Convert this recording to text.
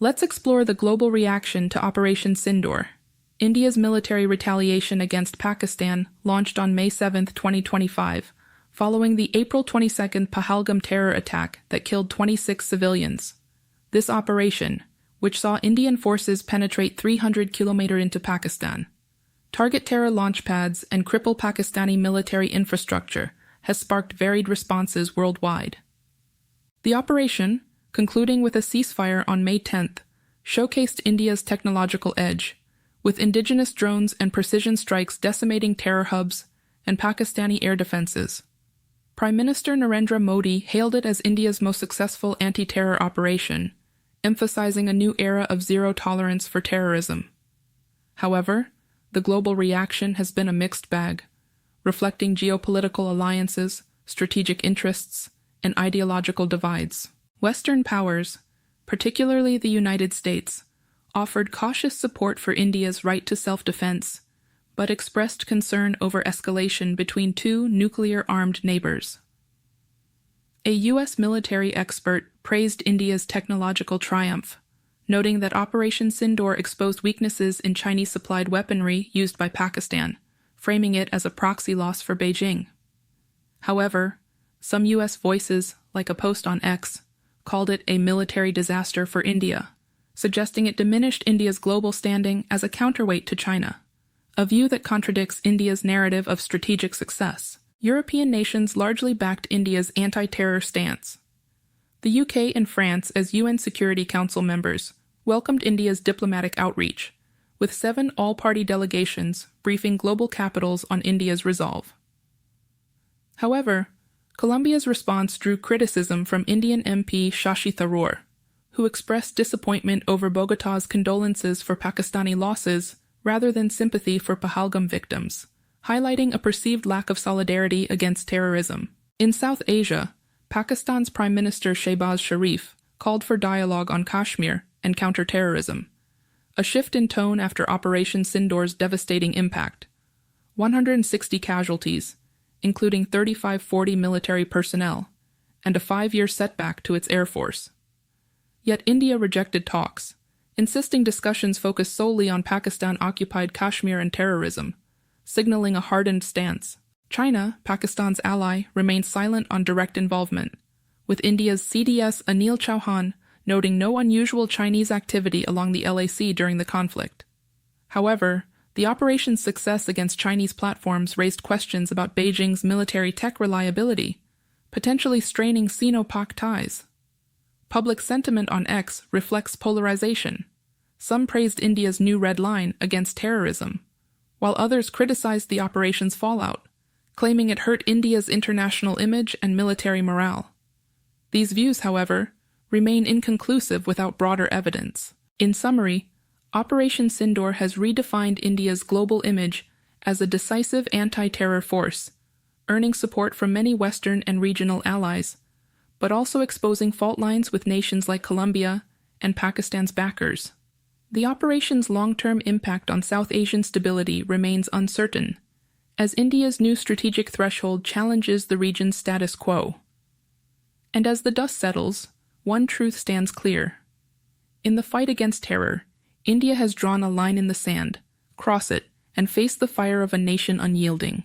Let's explore the global reaction to Operation Sindoor. India's military retaliation against Pakistan launched on May 7, 2025, following the April 22 Pahalgam terror attack that killed 26 civilians. This operation, which saw Indian forces penetrate 300 km into Pakistan, target terror launch pads, and cripple Pakistani military infrastructure, has sparked varied responses worldwide. The operation, concluding with a ceasefire on May 10th, showcased India's technological edge, with indigenous drones and precision strikes decimating terror hubs and Pakistani air defenses. Prime Minister Narendra Modi hailed it as India's most successful anti-terror operation, emphasizing a new era of zero tolerance for terrorism. However, the global reaction has been a mixed bag, reflecting geopolitical alliances, strategic interests, and ideological divides. Western powers, particularly the United States, offered cautious support for India's right to self-defense, but expressed concern over escalation between two nuclear-armed neighbors. A U.S. military expert praised India's technological triumph, noting that Operation Sindoor exposed weaknesses in Chinese-supplied weaponry used by Pakistan, framing it as a proxy loss for Beijing. However, some U.S. voices, like a post on X, called it a military disaster for India, suggesting it diminished India's global standing as a counterweight to China, a view that contradicts India's narrative of strategic success. European nations largely backed India's anti-terror stance. The UK and France, as UN Security Council members, welcomed India's diplomatic outreach, with 7 all-party delegations briefing global capitals on India's resolve. However, Colombia's response drew criticism from Indian MP Shashi Tharoor, who expressed disappointment over Bogotá's condolences for Pakistani losses rather than sympathy for Pahalgam victims, highlighting a perceived lack of solidarity against terrorism. In South Asia, Pakistan's Prime Minister Shehbaz Sharif called for dialogue on Kashmir and counter-terrorism, a shift in tone after Operation Sindoor's devastating impact. 160 casualties, including 3540 military personnel, and a 5-year setback to its air force. Yet India rejected talks, insisting discussions focus solely on Pakistan-occupied Kashmir and terrorism, signaling a hardened stance. China, Pakistan's ally, remained silent on direct involvement, with India's CDS Anil Chauhan noting no unusual Chinese activity along the LAC during the conflict. However, the operation's success against Chinese platforms raised questions about Beijing's military tech reliability, potentially straining Sino-Pak ties. Public sentiment on X reflects polarization. Some praised India's new red line against terrorism, while others criticized the operation's fallout, claiming it hurt India's international image and military morale. These views, however, remain inconclusive without broader evidence. In summary, Operation Sindoor has redefined India's global image as a decisive anti-terror force, earning support from many Western and regional allies, but also exposing fault lines with nations like Colombia and Pakistan's backers. The operation's long-term impact on South Asian stability remains uncertain, as India's new strategic threshold challenges the region's status quo. And as the dust settles, one truth stands clear. In the fight against terror, India has drawn a line in the sand, crossed it, and faced the fire of a nation unyielding.